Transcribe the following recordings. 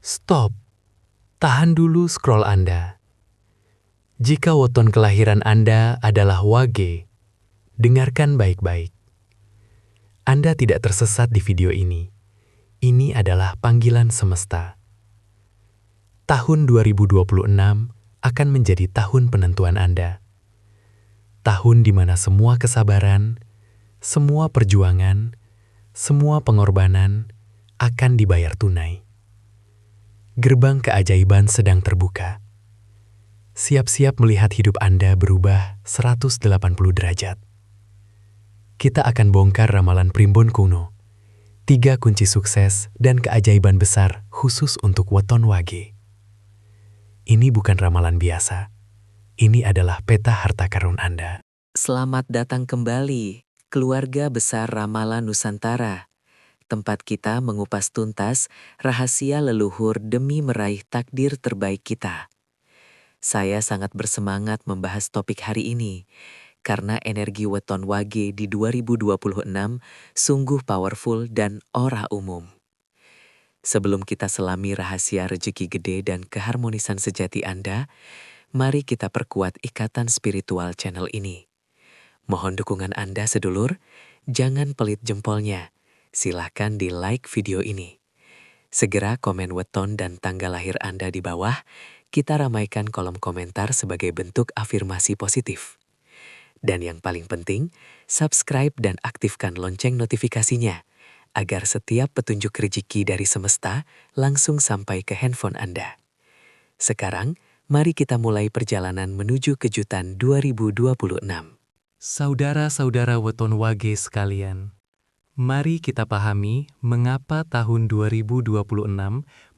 Stop, tahan dulu scroll Anda. Jika weton kelahiran Anda adalah Wage, dengarkan baik-baik. Anda tidak tersesat di video ini. Ini adalah panggilan semesta. Tahun 2026 akan menjadi tahun penentuan Anda. Tahun di mana semua kesabaran, semua perjuangan, semua pengorbanan akan dibayar tunai. Gerbang keajaiban sedang terbuka. Siap-siap melihat hidup Anda berubah 180 derajat. Kita akan bongkar ramalan primbon kuno, 3 kunci sukses dan keajaiban besar khusus untuk weton Wage. Ini bukan ramalan biasa. Ini adalah peta harta karun Anda. Selamat datang kembali, keluarga besar Ramalan Nusantara. Tempat kita mengupas tuntas rahasia leluhur demi meraih takdir terbaik kita. Saya sangat bersemangat membahas topik hari ini, karena energi weton Wage di 2026 sungguh powerful dan ora umum. Sebelum kita selami rahasia rezeki gede dan keharmonisan sejati Anda, mari kita perkuat ikatan spiritual channel ini. Mohon dukungan Anda sedulur, jangan pelit jempolnya. Silahkan di like video ini. Segera komen weton dan tanggal lahir Anda di bawah, kita ramaikan kolom komentar sebagai bentuk afirmasi positif. Dan yang paling penting, subscribe dan aktifkan lonceng notifikasinya, agar setiap petunjuk rezeki dari semesta langsung sampai ke handphone Anda. Sekarang, mari kita mulai perjalanan menuju kejutan 2026. Saudara-saudara weton Wage sekalian, mari kita pahami mengapa tahun 2026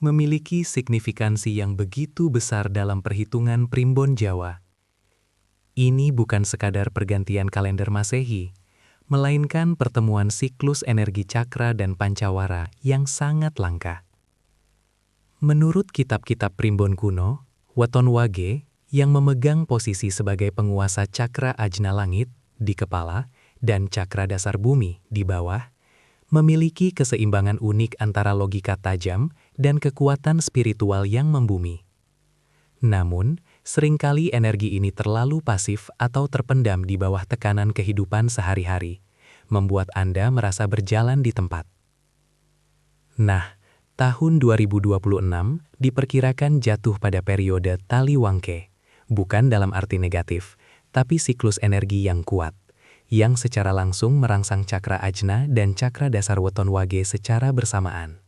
memiliki signifikansi yang begitu besar dalam perhitungan primbon Jawa. Ini bukan sekadar pergantian kalender Masehi, melainkan pertemuan siklus energi cakra dan pancawara yang sangat langka. Menurut kitab-kitab primbon kuno, weton Wage yang memegang posisi sebagai penguasa cakra ajna langit di kepala dan cakra dasar bumi di bawah, memiliki keseimbangan unik antara logika tajam dan kekuatan spiritual yang membumi. Namun, seringkali energi ini terlalu pasif atau terpendam di bawah tekanan kehidupan sehari-hari, membuat Anda merasa berjalan di tempat. Nah, tahun 2026 diperkirakan jatuh pada periode Tali Wangke, bukan dalam arti negatif, tapi siklus energi yang kuat, yang secara langsung merangsang cakra ajna dan cakra dasar weton Wage secara bersamaan.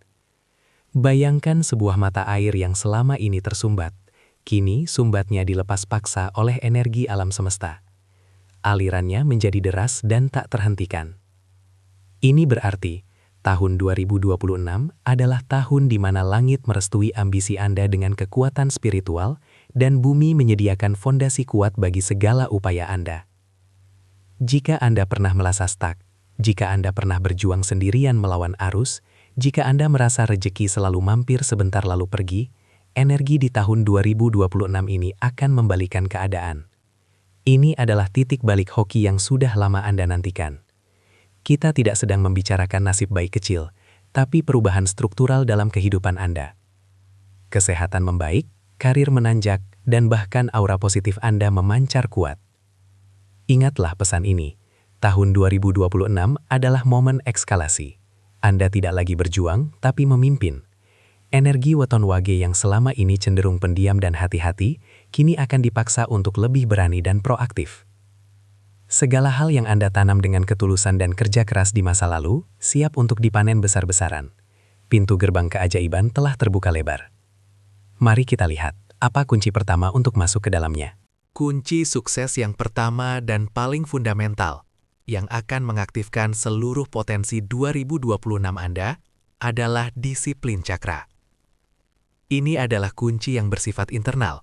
Bayangkan sebuah mata air yang selama ini tersumbat, kini sumbatnya dilepas paksa oleh energi alam semesta. Alirannya menjadi deras dan tak terhentikan. Ini berarti, tahun 2026 adalah tahun di mana langit merestui ambisi Anda dengan kekuatan spiritual dan bumi menyediakan fondasi kuat bagi segala upaya Anda. Jika Anda pernah merasa stuck, jika Anda pernah berjuang sendirian melawan arus, jika Anda merasa rejeki selalu mampir sebentar lalu pergi, energi di tahun 2026 ini akan membalikan keadaan. Ini adalah titik balik hoki yang sudah lama Anda nantikan. Kita tidak sedang membicarakan nasib baik kecil, tapi perubahan struktural dalam kehidupan Anda. Kesehatan membaik, karir menanjak, dan bahkan aura positif Anda memancar kuat. Ingatlah pesan ini, tahun 2026 adalah momen ekskalasi. Anda tidak lagi berjuang, tapi memimpin. Energi weton Wage yang selama ini cenderung pendiam dan hati-hati, kini akan dipaksa untuk lebih berani dan proaktif. Segala hal yang Anda tanam dengan ketulusan dan kerja keras di masa lalu, siap untuk dipanen besar-besaran. Pintu gerbang keajaiban telah terbuka lebar. Mari kita lihat, apa kunci pertama untuk masuk ke dalamnya. Kunci sukses yang pertama dan paling fundamental, yang akan mengaktifkan seluruh potensi 2026 Anda, adalah disiplin cakra. Ini adalah kunci yang bersifat internal,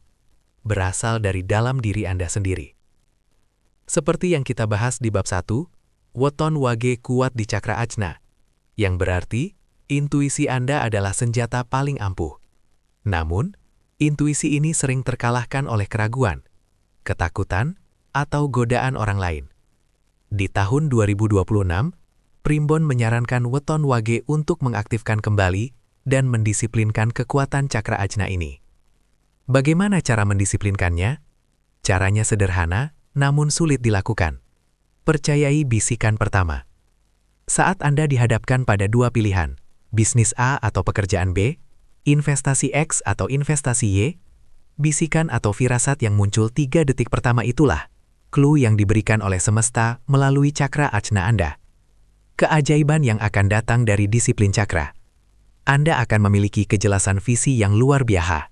berasal dari dalam diri Anda sendiri. Seperti yang kita bahas di bab 1, weton Wage kuat di cakra ajna, yang berarti intuisi Anda adalah senjata paling ampuh. Namun, intuisi ini sering terkalahkan oleh keraguan, ketakutan, atau godaan orang lain. Di tahun 2026, Primbon menyarankan weton Wage untuk mengaktifkan kembali dan mendisiplinkan kekuatan cakra ajna ini. Bagaimana cara mendisiplinkannya? Caranya sederhana, namun sulit dilakukan. Percayai bisikan pertama. Saat Anda dihadapkan pada dua pilihan, bisnis A atau pekerjaan B, investasi X atau investasi Y, bisikan atau firasat yang muncul 3 detik pertama itulah clue yang diberikan oleh semesta melalui cakra ajna Anda. Keajaiban yang akan datang dari disiplin cakra. Anda akan memiliki kejelasan visi yang luar biasa.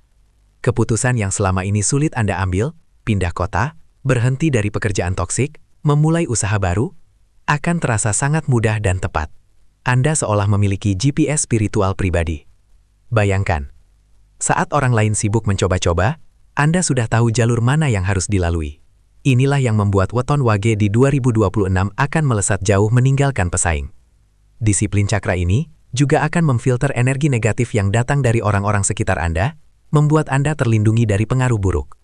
Keputusan yang selama ini sulit Anda ambil, pindah kota, berhenti dari pekerjaan toksik, memulai usaha baru, akan terasa sangat mudah dan tepat. Anda seolah memiliki GPS spiritual pribadi. Bayangkan, saat orang lain sibuk mencoba-coba, Anda sudah tahu jalur mana yang harus dilalui. Inilah yang membuat weton wage di 2026 akan melesat jauh meninggalkan pesaing. Disiplin cakra ini juga akan memfilter energi negatif yang datang dari orang-orang sekitar Anda, membuat Anda terlindungi dari pengaruh buruk.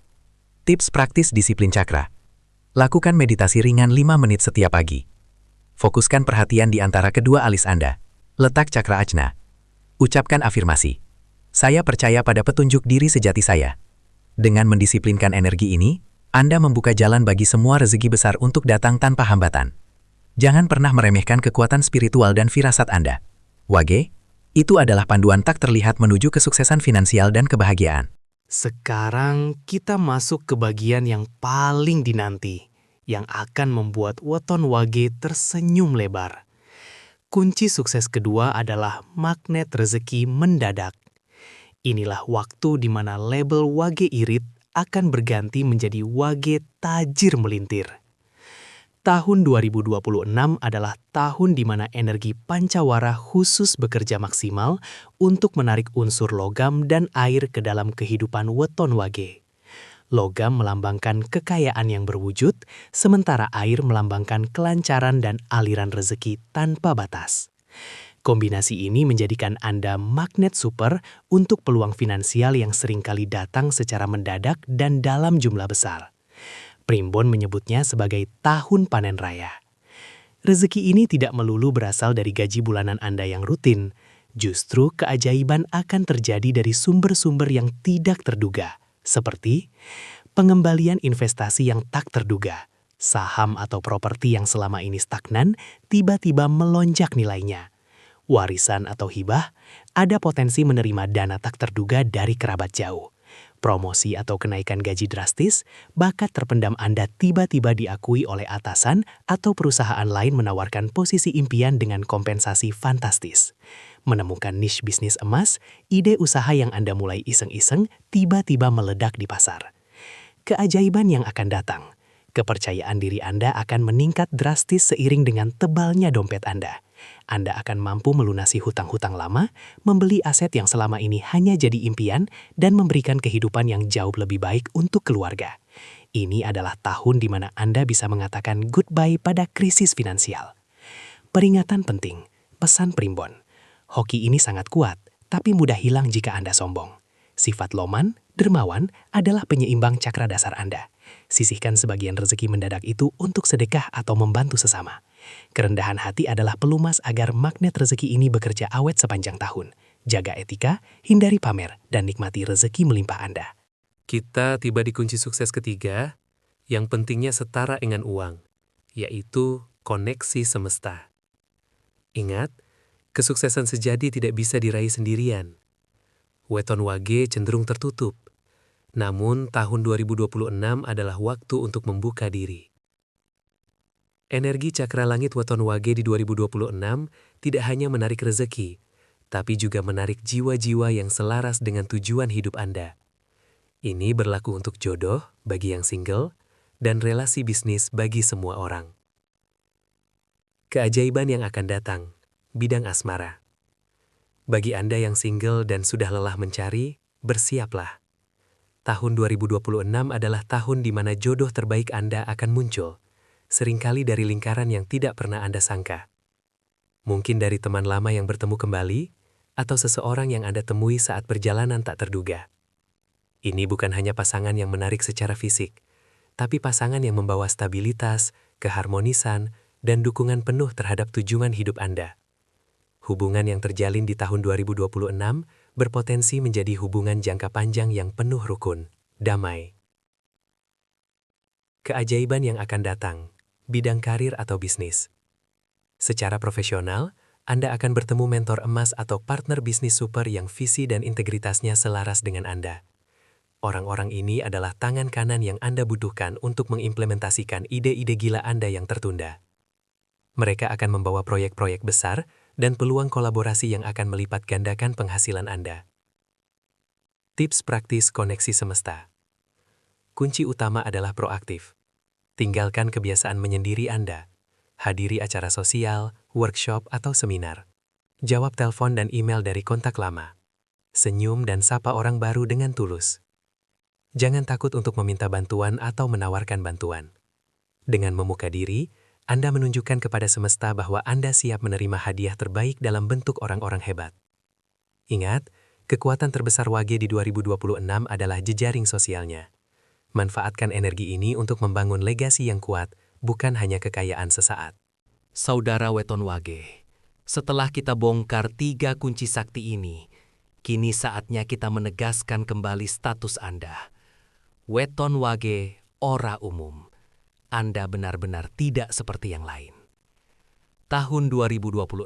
Tips praktis disiplin cakra. Lakukan meditasi ringan 5 menit setiap pagi. Fokuskan perhatian di antara kedua alis Anda. Letak cakra ajna. Ucapkan afirmasi. Saya percaya pada petunjuk diri sejati saya. Dengan mendisiplinkan energi ini, Anda membuka jalan bagi semua rezeki besar untuk datang tanpa hambatan. Jangan pernah meremehkan kekuatan spiritual dan firasat Anda. Wage, itu adalah panduan tak terlihat menuju kesuksesan finansial dan kebahagiaan. Sekarang kita masuk ke bagian yang paling dinanti, yang akan membuat weton wage tersenyum lebar. Kunci sukses kedua adalah magnet rezeki mendadak. Inilah waktu di mana label wage irit akan berganti menjadi wage tajir melintir. Tahun 2026 adalah tahun di mana energi pancawara khusus bekerja maksimal untuk menarik unsur logam dan air ke dalam kehidupan weton wage. Logam melambangkan kekayaan yang berwujud, sementara air melambangkan kelancaran dan aliran rezeki tanpa batas. Kombinasi ini menjadikan Anda magnet super untuk peluang finansial yang seringkali datang secara mendadak dan dalam jumlah besar. Primbon menyebutnya sebagai tahun panen raya. Rezeki ini tidak melulu berasal dari gaji bulanan Anda yang rutin. Justru keajaiban akan terjadi dari sumber-sumber yang tidak terduga, seperti pengembalian investasi yang tak terduga, saham atau properti yang selama ini stagnan tiba-tiba melonjak nilainya. Warisan atau hibah, ada potensi menerima dana tak terduga dari kerabat jauh. Promosi atau kenaikan gaji drastis, bakat terpendam Anda tiba-tiba diakui oleh atasan atau perusahaan lain menawarkan posisi impian dengan kompensasi fantastis. Menemukan niche bisnis emas, ide usaha yang Anda mulai iseng-iseng tiba-tiba meledak di pasar. Keajaiban yang akan datang. Kepercayaan diri Anda akan meningkat drastis seiring dengan tebalnya dompet Anda. Anda akan mampu melunasi hutang-hutang lama, membeli aset yang selama ini hanya jadi impian, dan memberikan kehidupan yang jauh lebih baik untuk keluarga. Ini adalah tahun di mana Anda bisa mengatakan goodbye pada krisis finansial. Peringatan penting, pesan Primbon. Hoki ini sangat kuat, tapi mudah hilang jika Anda sombong. Sifat loman, dermawan adalah penyeimbang cakra dasar Anda. Sisihkan sebagian rezeki mendadak itu untuk sedekah atau membantu sesama. Kerendahan hati adalah pelumas agar magnet rezeki ini bekerja awet sepanjang tahun. Jaga etika, hindari pamer, dan nikmati rezeki melimpah Anda. Kita tiba di kunci sukses ketiga, yang pentingnya setara dengan uang, yaitu koneksi semesta. Ingat, kesuksesan sejati tidak bisa diraih sendirian. Weton wage cenderung tertutup. Namun, tahun 2026 adalah waktu untuk membuka diri. Energi cakra langit weton wage di 2026 tidak hanya menarik rezeki, tapi juga menarik jiwa-jiwa yang selaras dengan tujuan hidup Anda. Ini berlaku untuk jodoh bagi yang single dan relasi bisnis bagi semua orang. Keajaiban yang akan datang, bidang asmara. Bagi Anda yang single dan sudah lelah mencari, bersiaplah. Tahun 2026 adalah tahun di mana jodoh terbaik Anda akan muncul, seringkali dari lingkaran yang tidak pernah Anda sangka. Mungkin dari teman lama yang bertemu kembali, atau seseorang yang Anda temui saat perjalanan tak terduga. Ini bukan hanya pasangan yang menarik secara fisik, tapi pasangan yang membawa stabilitas, keharmonisan, dan dukungan penuh terhadap tujuan hidup Anda. Hubungan yang terjalin di tahun 2026 berpotensi menjadi hubungan jangka panjang yang penuh rukun, damai. Keajaiban yang akan datang, bidang karir atau bisnis. Secara profesional, Anda akan bertemu mentor emas atau partner bisnis super yang visi dan integritasnya selaras dengan Anda. Orang-orang ini adalah tangan kanan yang Anda butuhkan untuk mengimplementasikan ide-ide gila Anda yang tertunda. Mereka akan membawa proyek-proyek besar dan peluang kolaborasi yang akan melipat gandakan penghasilan Anda. Tips praktis koneksi semesta. Kunci utama adalah proaktif. Tinggalkan kebiasaan menyendiri Anda. Hadiri acara sosial, workshop, atau seminar. Jawab telepon dan email dari kontak lama. Senyum dan sapa orang baru dengan tulus. Jangan takut untuk meminta bantuan atau menawarkan bantuan. Dengan membuka diri, Anda menunjukkan kepada semesta bahwa Anda siap menerima hadiah terbaik dalam bentuk orang-orang hebat. Ingat, kekuatan terbesar Wage di 2026 adalah jejaring sosialnya. Manfaatkan energi ini untuk membangun legasi yang kuat, bukan hanya kekayaan sesaat. Saudara Weton Wage, setelah kita bongkar 3 kunci sakti ini, kini saatnya kita menegaskan kembali status Anda. Weton Wage, ora umum. Anda benar-benar tidak seperti yang lain. Tahun 2026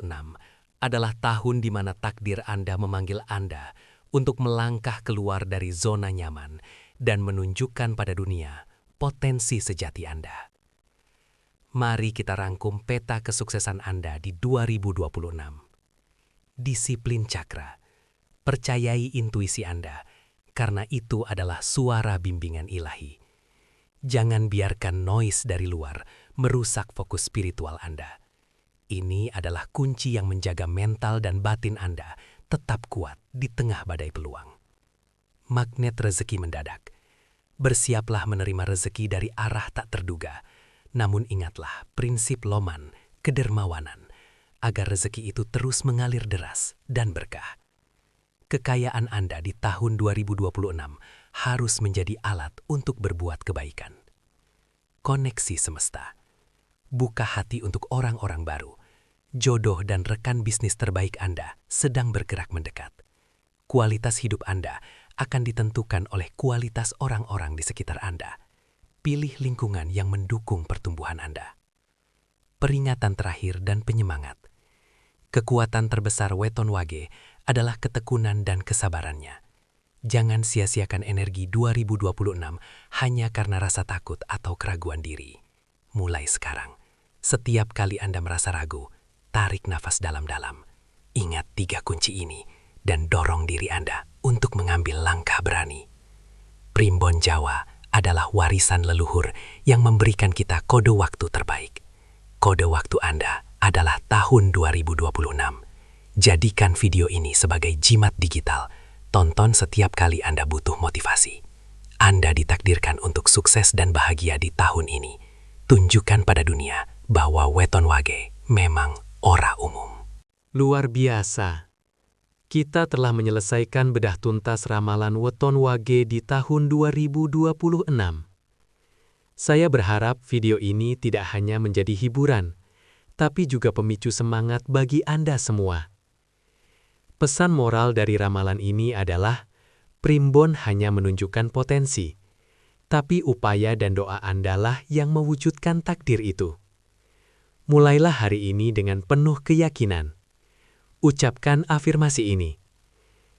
adalah tahun di mana takdir Anda memanggil Anda untuk melangkah keluar dari zona nyaman dan menunjukkan pada dunia potensi sejati Anda. Mari kita rangkum peta kesuksesan Anda di 2026. Disiplin cakra. Percayai intuisi Anda, karena itu adalah suara bimbingan ilahi. Jangan biarkan noise dari luar merusak fokus spiritual Anda. Ini adalah kunci yang menjaga mental dan batin Anda tetap kuat di tengah badai peluang. Magnet rezeki mendadak. Bersiaplah menerima rezeki dari arah tak terduga. Namun ingatlah prinsip Loman, kedermawanan, agar rezeki itu terus mengalir deras dan berkah. Kekayaan Anda di tahun 2026 harus menjadi alat untuk berbuat kebaikan. Koneksi semesta. Buka hati untuk orang-orang baru. Jodoh dan rekan bisnis terbaik Anda sedang bergerak mendekat. Kualitas hidup Anda akan ditentukan oleh kualitas orang-orang di sekitar Anda. Pilih lingkungan yang mendukung pertumbuhan Anda. Peringatan terakhir dan penyemangat. Kekuatan terbesar Weton Wage adalah ketekunan dan kesabarannya. Jangan sia-siakan energi 2026 hanya karena rasa takut atau keraguan diri. Mulai sekarang, setiap kali Anda merasa ragu, tarik nafas dalam-dalam. Ingat 3 kunci ini dan dorong diri Anda untuk mengambil langkah berani. Primbon Jawa adalah warisan leluhur yang memberikan kita kode waktu terbaik. Kode waktu Anda adalah tahun 2026. Jadikan video ini sebagai jimat digital. Tonton setiap kali Anda butuh motivasi. Anda ditakdirkan untuk sukses dan bahagia di tahun ini. Tunjukkan pada dunia bahwa Weton Wage memang ora umum. Luar biasa. Kita telah menyelesaikan bedah tuntas ramalan Weton Wage di tahun 2026. Saya berharap video ini tidak hanya menjadi hiburan, tapi juga pemicu semangat bagi Anda semua. Pesan moral dari ramalan ini adalah, Primbon hanya menunjukkan potensi, tapi upaya dan doa Anda lah yang mewujudkan takdir itu. Mulailah hari ini dengan penuh keyakinan. Ucapkan afirmasi ini.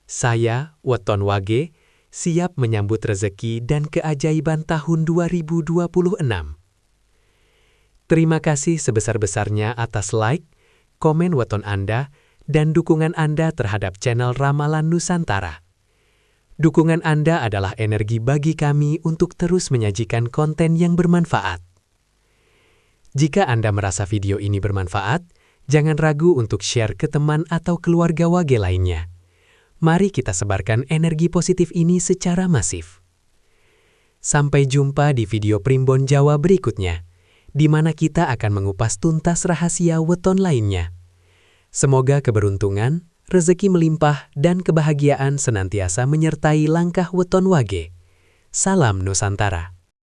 Saya, Weton Wage, siap menyambut rezeki dan keajaiban tahun 2026. Terima kasih sebesar-besarnya atas like, komen Weton Anda, dan dukungan Anda terhadap channel Ramalan Nusantara. Dukungan Anda adalah energi bagi kami untuk terus menyajikan konten yang bermanfaat. Jika Anda merasa video ini bermanfaat, jangan ragu untuk share ke teman atau keluarga Wage lainnya. Mari kita sebarkan energi positif ini secara masif. Sampai jumpa di video Primbon Jawa berikutnya, di mana kita akan mengupas tuntas rahasia weton lainnya. Semoga keberuntungan, rezeki melimpah, dan kebahagiaan senantiasa menyertai langkah Weton Wage. Salam Nusantara.